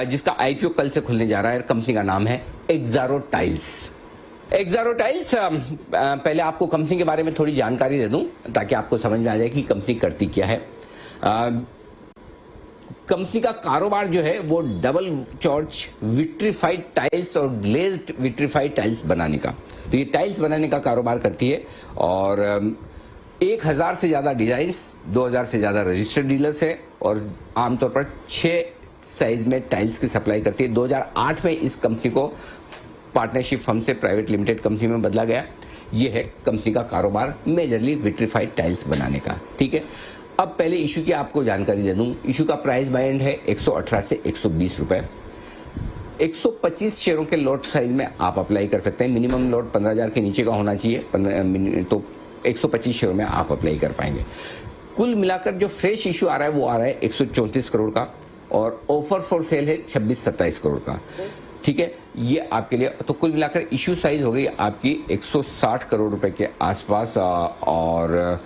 जिसका आईपीओ कल से खुलने जा रहा है। कंपनी का नाम है एक्सारो टाइल्स। एक्सारो टाइल्स, पहले आपको कंपनी के बारे में थोड़ी जानकारी दे दूं ताकि आपको समझ में आ जाए कि कंपनी करती क्या है। कंपनी का कारोबार जो है वो डबल चॉर्च विट्रीफाइड टाइल्स और ग्लेज्ड विट्रीफाइड टाइल्स बनाने का, तो ये टाइल्स बनाने का कारोबार करती है और 1000 से ज्यादा डिजाइन्स, 2000 से ज्यादा रजिस्टर्ड डीलर्स है और आमतौर पर 6 साइज में टाइल्स की सप्लाई करती है। 2008 में इस कंपनी को पार्टनरशिप फर्म से प्राइवेट लिमिटेड कंपनी में बदला गया। ये है कंपनी का कारोबार, मेजरली विट्रीफाइड टाइल्स बनाने का। ठीक है, अब पहले इशू की आपको जानकारी दे दूं। इशू का प्राइस बाय एंड है 118 से 120 रुपए। 125 शेयरों के लॉट साइज में आप अप्लाई कर सकते हैं। मिनिमम लॉट 15,000 के नीचे का होना चाहिए, तो 125 शेयरों में आप अप्लाई कर पाएंगे। कुल मिलाकर जो फ्रेश इशू आ रहा है वो आ रहा है 134 करोड़ का और ऑफर फॉर सेल है 26-27 करोड़ का। ठीक है, ये आपके लिए, तो कुल मिलाकर इशू साइज हो गई आपकी 160 करोड़ रुपए के आसपास और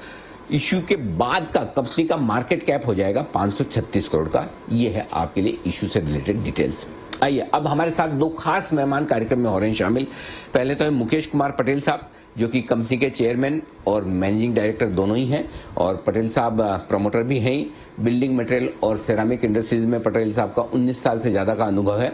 इशू के बाद का कंपनी का मार्केट कैप हो जाएगा 536 करोड़ का। ये है आपके लिए इशू से रिलेटेड डिटेल्स। आइए, अब हमारे साथ 2 खास मेहमान कार्यक्रम में हो रहे हैं शामिल। पहले तो है मुकेश कुमार पटेल साहब, जो कि कंपनी के चेयरमैन और मैनेजिंग डायरेक्टर दोनों ही हैं और पटेल साहब प्रमोटर भी हैं। बिल्डिंग मटेरियल और सेरामिक इंडस्ट्रीज में पटेल साहब का 19 साल से ज्यादा का अनुभव है।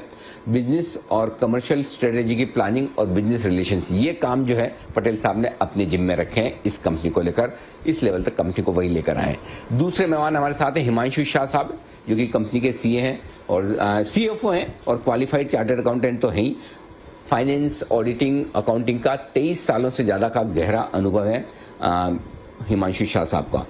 बिजनेस और कमर्शियल स्ट्रेटेजी की प्लानिंग और बिजनेस रिलेशंस, ये काम जो है पटेल साहब ने अपने जिम्मे में रखे हैं इस कंपनी को लेकर, इस लेवल तक कंपनी को वही लेकर आए। दूसरे मेहमान हमारे साथ हैं हिमांशु शाह साहब, जो कि कंपनी के सीए हैं और सीएफओ हैं और क्वालिफाइड चार्टर्ड अकाउंटेंट तो हैं ही। फाइनेंस, ऑडिटिंग, अकाउंटिंग का 23 सालों से ज्यादा का गहरा अनुभव है हिमांशु शाह साहब का।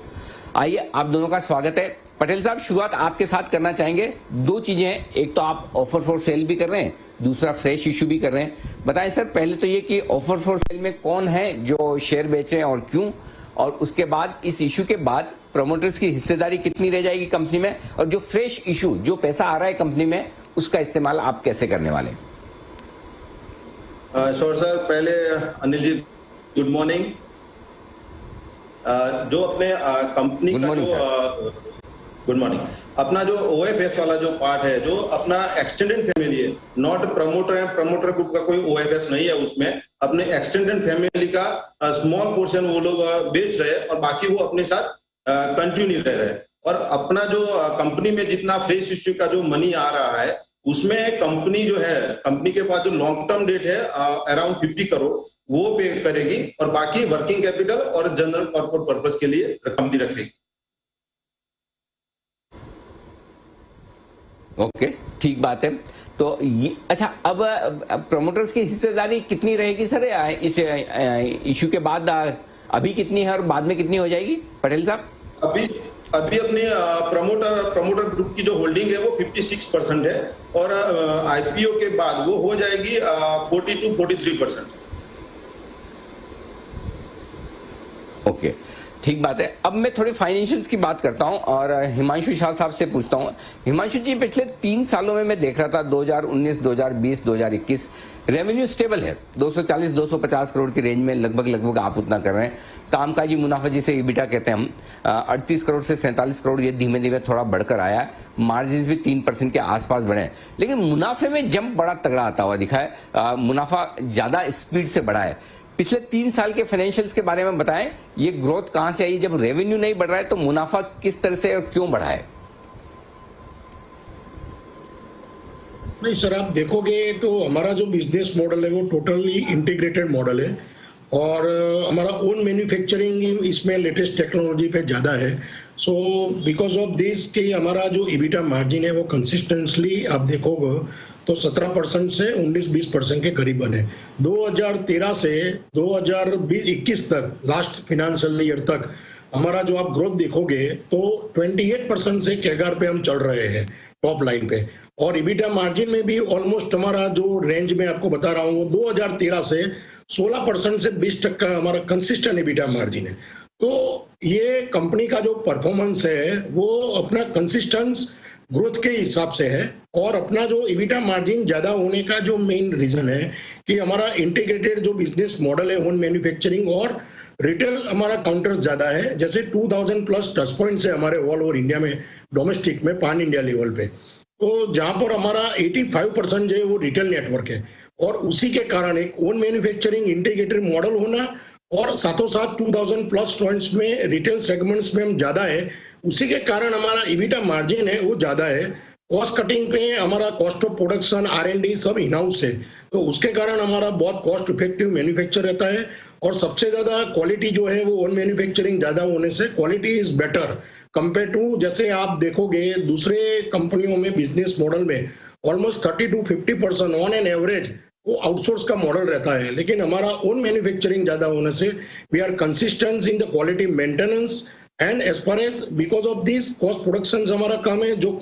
आइए, आप दोनों का स्वागत है। पटेल साहब, शुरुआत आपके साथ करना चाहेंगे। 2 चीजें हैं, एक तो आप ऑफर फॉर सेल भी कर रहे हैं, दूसरा फ्रेश इशू भी कर रहे हैं। बताएं सर, पहले तो ये कि ऑफर फॉर सेल में कौन है जो शेयर बेच रहे हैं और क्यों, और उसके बाद इस इशू के बाद प्रमोटर्स की हिस्सेदारी कितनी रह जाएगी कंपनी में, और जो फ्रेश इशू, जो पैसा आ रहा है कंपनी में, उसका इस्तेमाल आप कैसे करने वाले? श्योर सर, पहले अनिल जी गुड मॉर्निंग। जो अपने कंपनी का जो गुड मॉर्निंग, अपना जो ओएफएस वाला जो पार्ट है, जो अपना एक्सटेंडेड फैमिली है, नॉट प्रमोटर है, प्रमोटर ग्रुप का कोई ओएफएस नहीं है, उसमें अपने एक्सटेंडेड फैमिली का स्मॉल पोर्शन वो लोग बेच रहे हैं और बाकी वो अपने साथ कंटिन्यू रह रहे हैं। और अपना जो कंपनी में जितना फ्रेश इश्यू का जो मनी आ रहा है, उसमें कंपनी जो है, कंपनी के पास जो लॉन्ग टर्म डेट है अराउंड 50 करोड़ वो पे करेगी और बाकी वर्किंग कैपिटल और जनरल कॉर्पोरेट पर्पस के लिए कंपनी रखेगी। ओके, ठीक बात है। तो ये अच्छा, अब प्रमोटर्स की हिस्सेदारी कितनी रहेगी सर इस इशू के बाद? अभी कितनी है और बाद में कितनी हो जाएगी पटेल साहब? अभी अपनी प्रमोटर ग्रुप की जो होल्डिंग है वो 56% है और आईपीओ के बाद वो हो जाएगी 40-43%। ओके, ठीक बात है। अब मैं थोड़ी फाइनेंशियल्स की बात करता हूं और हिमांशु शाह साहब से पूछता हूं। हिमांशु जी, पिछले 3 सालों में मैं देख रहा था 2019, 2020, 2021 रेवेन्यू स्टेबल है, 240-250 करोड़ की रेंज में लगभग आप उतना कर रहे हैं। कामकाजी मुनाफा जिसे ईबिटा कहते हैं हम, 38 करोड़ से 47 करोड़, ये धीमे धीमे थोड़ा बढ़कर आया है। मार्जिन भी 3% के आसपास बढ़े हैं, लेकिन मुनाफे में जंप बड़ा तगड़ा आता हुआ दिखा है। मुनाफा ज्यादा स्पीड से बढ़ा है। पिछले 3 साल के फाइनेंशियल्स के बारे में बताएं, ये ग्रोथ कहां से आई? जब रेवेन्यू नहीं बढ़ रहा है तो मुनाफा किस तरह से और क्यों बढ़ा है? नहीं सर, आप देखोगे तो हमारा जो बिजनेस मॉडल है वो टोटली इंटीग्रेटेड मॉडल है और हमारा ओन मैन्युफैक्चरिंग इसमें लेटेस्ट टेक्नोलॉजी पे ज़्यादा है। सो बिकॉज ऑफ दिस कि हमारा जो ईबिटा मार्जिन है वो कंसिस्टेंटली आप देखोगे तो 17% से 19-20% के करीबन है। 2013 से 2021 तक, लास्ट फिनेंशियल ईयर तक हमारा जो आप ग्रोथ देखोगे तो 28% से कैगार पे हम चल रहे हैं टॉप लाइन पे, और ईबिटा मार्जिन में भी ऑलमोस्ट हमारा जो रेंज में आपको बता रहा हूँ वो 2013 से 16% से 20% का हमारा कंसिस्टेंट ईबिटा मार्जिन है। तो ये कंपनी का जो परफॉर्मेंस है वो अपना कंसिस्टेंस ग्रोथ के हिसाब से है और अपना जो ईबिटा मार्जिन ज्यादा होने का जो मेन रीजन है कि हमारा इंटीग्रेटेड जो बिजनेस मॉडल है, ओन मैन्युफैक्चरिंग और रिटेल हमारा काउंटर्स ज्यादा है। जैसे 2000 प्लस टच पॉइंट्स है हमारे ऑल ओवर इंडिया में, डोमेस्टिक में, पान इंडिया लेवल पे, तो जहां पर हमारा 85% जो है वो रिटेल नेटवर्क है, और उसी के कारण एक ओन मैन्युफैक्चरिंग इंटीग्रेटेड मॉडल होना, और साथों साथ 2000 प्लस स्टोर्स में रिटेल सेगमेंट्स में हम ज्यादा है, उसी के कारण हमारा इबिटा मार्जिन है वो ज्यादा है। कॉस्ट कटिंग पे हमारा कॉस्ट ऑफ प्रोडक्शन, R&D सब इन हाउस है, तो उसके कारण हमारा बहुत कॉस्ट इफेक्टिव मैन्युफैक्चर रहता है। और सबसे ज्यादा क्वालिटी जो है वो ओन मैन्युफैक्चरिंग ज्यादा होने से quality is better compare to, जैसे आप देखोगे दूसरे कंपनियों में बिजनेस मॉडल में almost 30 to 50% on an average वो आउटसोर्स का मॉडल रहता है, लेकिन हमारा ओन मैन्युफैक्चरिंग ज्यादा होने से we are consistent in the quality maintenance, and as far as because of this cost production हमारा कम है, जो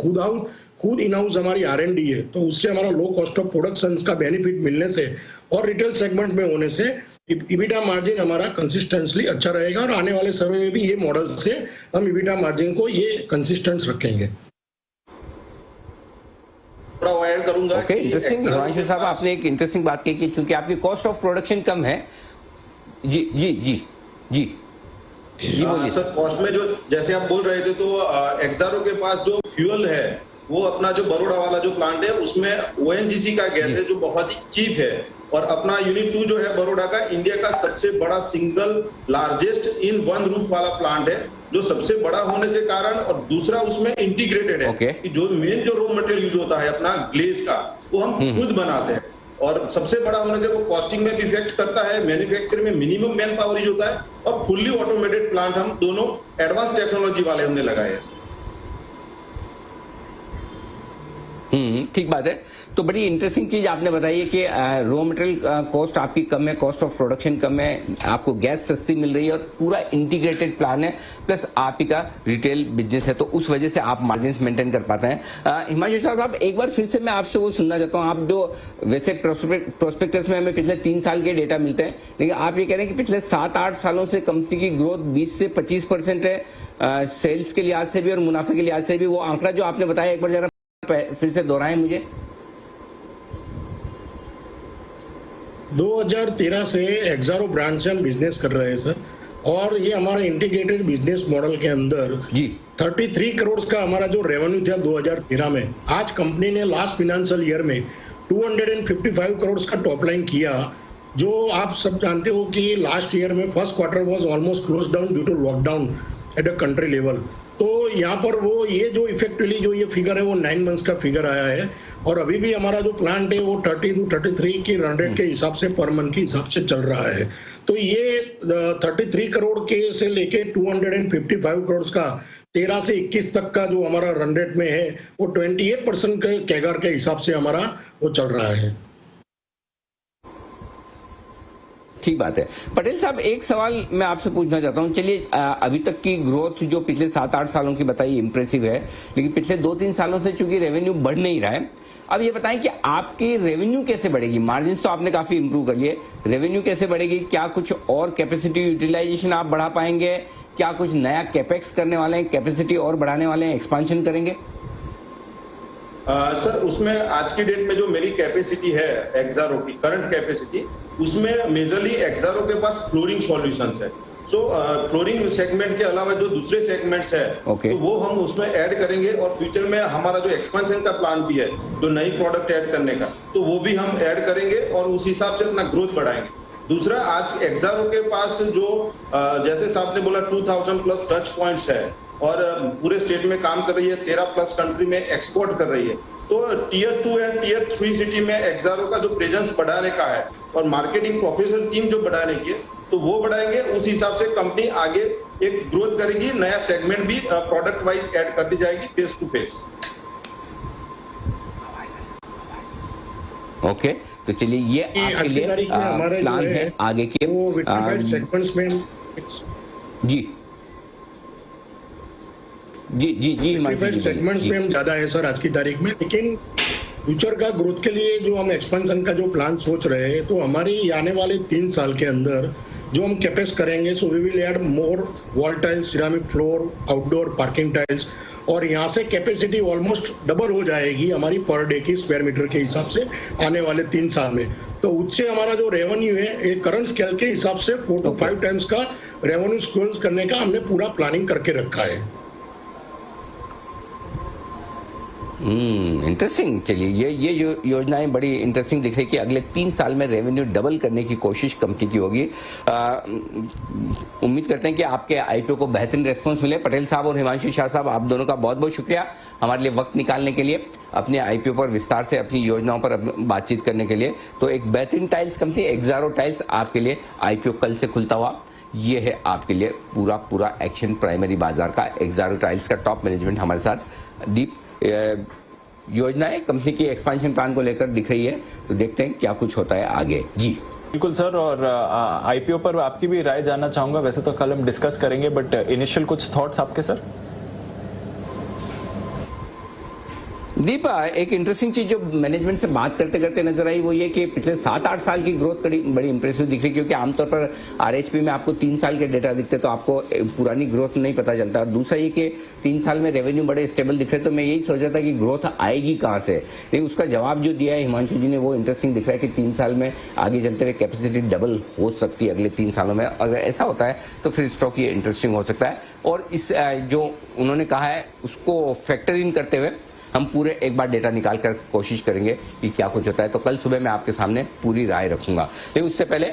खुद इन हाउस हमारी R&D है, तो उससे हमारा लो कॉस्ट ऑफ प्रोडक्शन का बेनिफिट मिलने से और रिटेल सेगमेंट में होने से इबिटा मार्जिन हमारा कंसिस्टेंटली अच्छा रहेगा, और आने वाले समय में भी ये मॉडल से हम इबिटा मार्जिन को ये कंसिस्टेंट रखेंगे। ओके, इंटरेस्टिंग हिमांशु साहब, आपने एक इंटरेस्टिंग बात कही कि चूंकि आपकी कॉस्ट ऑफ प्रोडक्शन कम है। जी जी जी जी जी बोलिए सर। कॉस्ट में जो जैसे आप बोल रहे थे, तो एक्सारो के पास जो फ्यूल है वो अपना जो बड़ौदा वाला जो प्लांट है उसमें ONGC का गैस है जो बहुत ही चीप है, और अपना यूनिट 2 जो है बड़ौदा का इंडिया का सबसे बड़ा single largest in one roof वाला प्लांट है, जो सबसे बड़ा होने से कारण, और दूसरा उसमें इंटीग्रेटेड है कि जो मेन जो रॉ मटेरियल यूज होता है अपना ग्लेज का वो हम खुद बनाते हैं, और सबसे बड़ा होने से वो कॉस्टिंग में भी इफेक्ट करता है, मैन्युफैक्चरिंग में मिनिमम मैन पावर यूज होता है, और फुल्ली ऑटोमेटेड प्लांट हम दोनों एडवांस टेक्नोलॉजी वाले हमने लगाए हैं। ठीक बात है। तो बड़ी इंटरेस्टिंग चीज आपने बताई है कि रॉ मटेरियल कॉस्ट आपकी कम है, कॉस्ट ऑफ प्रोडक्शन कम है, आपको गैस सस्ती मिल रही है, और पूरा इंटीग्रेटेड प्लान है, प्लस आप ही का रिटेल बिजनेस है, तो उस वजह से आप मार्जिन मेंटेन कर पाते हैं। हिमांशु साहब, एक बार फिर से मैं आपसे वो सुनना चाहता हूँ। आप जो वैसे प्रोस्पेक्टस में हमें पिछले 3 साल के डेटा मिलते हैं, लेकिन आप ये कह रहे हैं कि पिछले 7-8 सालों से कंपनी की ग्रोथ 20 से 25% है, सेल्स के लिहाज से भी और मुनाफे के लिहाज से भी। वो आंकड़ा जो आपने बताया एक बार जरा फिर से दोहराएं मुझे। 2013 से एक्सारो ब्रांड से हम बिजनेस कर रहे हैं सर, और ये हमारा इंटीग्रेटेड बिजनेस मॉडल के अंदर जी 33 करोड़ का हमारा जो रेवेन्यू था 2013 में, आज कंपनी ने लास्ट फाइनेंशियल ईयर में 255 करोड़ का टॉप लाइन किया, जो आप सब जानते हो कि लास्ट ईयर में first quarter was almost close down due to lockdown at a country level. तो यहाँ पर वो ये जो इफेक्टिवली जो ये फिगर है वो 9 मंथ्स का फिगर आया है, और अभी भी हमारा जो प्लांट है वो 30 to 33 की रन रेट के हिसाब से पर मंथ के हिसाब से चल रहा है। तो ये 33 करोड़ के से लेके 255 करोड़ का 13 से 21 तक का जो हमारा रन रेट में है वो 28% के कैगर के हिसाब से हमारा वो चल रहा है। ठीक बात है। पटेल साहब, एक सवाल मैं आपसे पूछना चाहता हूं। चलिए, अभी तक की ग्रोथ जो पिछले 7-8 सालों की बताई इंप्रेसिव है, लेकिन पिछले 2-3 सालों से चूंकि रेवेन्यू बढ़ नहीं रहा है, अब ये बताएं कि आपकी रेवेन्यू कैसे बढ़ेगी? मार्जिन तो आपने काफी इंप्रूव कर लिए, रेवेन्यू कैसे बढ़ेगी? क्या कुछ और कैपेसिटी यूटिलाइजेशन आप बढ़ा पाएंगे? क्या कुछ नया कैपेक्स करने वाले हैं, कैपेसिटी और बढ़ाने वाले हैं, एक्सपांशन करेंगे? सर, उसमें आज की डेट में जो मेरी कैपेसिटी है एक्सारो की करंट कैपेसिटी, उसमें मेजरली एक्सारो के पास फ्लोरिंग सॉल्यूशंस है। सो फ्लोरिंग सेगमेंट के अलावा जो दूसरे सेगमेंट्स है तो वो हम उसमें ऐड करेंगे, और फ्यूचर में हमारा जो एक्सपेंशन का प्लान भी है, जो नई प्रोडक्ट ऐड करने का, तो वो भी हम ऐड करेंगे और उस हिसाब से अपना ग्रोथ बढ़ाएंगे। दूसरा, आज एक्सारो के पास जो जैसे साहब ने बोला 2000 प्लस टच पॉइंट्स है, और पूरे स्टेट में काम कर रही है, 13 प्लस कंट्री में एक्सपोर्ट कर रही है। तो टियर 2 एंड टियर 3 सिटी में एक्सारो का जो प्रेजेंस बढ़ाने का है, और मार्केटिंग प्रोफेशनल टीम जो बढ़ाने की है, तो वो बढ़ाएंगे। उस हिसाब से कंपनी आगे एक ग्रोथ करेगी, नया सेगमेंट भी प्रोडक्ट वाइज ऐड कर दी जाएगी फेस टू फेस। ओके, तो चलिए ये आपके लिए प्लान है आगे के सेगमेंट्स में। जी जी जी जी सेगमेंट्स में हम ज्यादा है सर आज की तारीख में, लेकिन फ्यूचर का ग्रोथ के लिए जो हम एक्सपेंशन का जो प्लान सोच रहे हैं, तो हमारी आने वाले 3 साल के अंदर जो हम कैपेक्स करेंगे, so we will add more wall tiles, ceramic floor, outdoor parking tiles, और यहाँ से कैपेसिटी ऑलमोस्ट डबल हो जाएगी हमारी पर डे की स्क्वायर मीटर के हिसाब से आने वाले 3 साल में। तो उससे हमारा जो रेवेन्यू है एक करंट स्केल के हिसाब से 4 to 5 टाइम्स का रेवेन्यू स्केल करने का हमने पूरा प्लानिंग करके रखा है। इंटरेस्टिंग। चलिए ये योजनाएं बड़ी इंटरेस्टिंग दिख रही कि अगले 3 साल में रेवेन्यू डबल करने की कोशिश कंपनी की होगी। उम्मीद करते हैं कि आपके आईपीओ को बेहतरीन रेस्पॉन्स मिले। पटेल साहब और हिमांशु शाह साहब, आप दोनों का बहुत बहुत शुक्रिया हमारे लिए वक्त निकालने के लिए, अपने आईपीओ पर विस्तार से अपनी योजनाओं पर बातचीत करने के लिए। तो एक बेहतरीन टाइल्स कंपनी एक्सारो टाइल्स आपके लिए आईपीओ कल से खुलता हुआ, ये है आपके लिए पूरा एक्शन प्राइमरी बाजार का। एक्सारो टाइल्स का टॉप मैनेजमेंट हमारे साथ दीप योजनाएं कंपनी की एक्सपेंशन प्लान को लेकर दिख रही है। तो देखते हैं क्या कुछ होता है आगे। जी बिल्कुल सर, और आईपीओ पर आपकी भी राय जानना चाहूंगा। वैसे तो कल हम डिस्कस करेंगे, बट इनिशियल कुछ थॉट्स आपके सर? दीप, एक इंटरेस्टिंग चीज जो मैनेजमेंट से बात करते करते नजर आई वो ये कि पिछले 7-8 साल की ग्रोथ बड़ी इंप्रेसिव दिख रही, क्योंकि आमतौर पर आरएचपी में आपको 3 साल के डेटा दिखते तो आपको पुरानी ग्रोथ नहीं पता चलता। और दूसरा ये कि 3 साल में रेवेन्यू बड़े स्टेबल दिख रहे, तो मैं यही सोच रहा था कि ग्रोथ आएगी कहां से। लेकिन उसका जवाब जो दिया है हिमांशु जी ने वो इंटरेस्टिंग दिख रहा है कि 3 साल में आगे चलते हुए कैपेसिटी डबल हो सकती है अगले 3 सालों में। अगर ऐसा होता है तो फिर स्टॉक ये इंटरेस्टिंग हो सकता है। और इस जो उन्होंने कहा है उसको फैक्टर इन करते हुए हम पूरे एक बार डेटा निकाल कर कोशिश करेंगे कि क्या कुछ होता है। तो कल सुबह मैं आपके सामने पूरी राय रखूंगा। लेकिन उससे पहले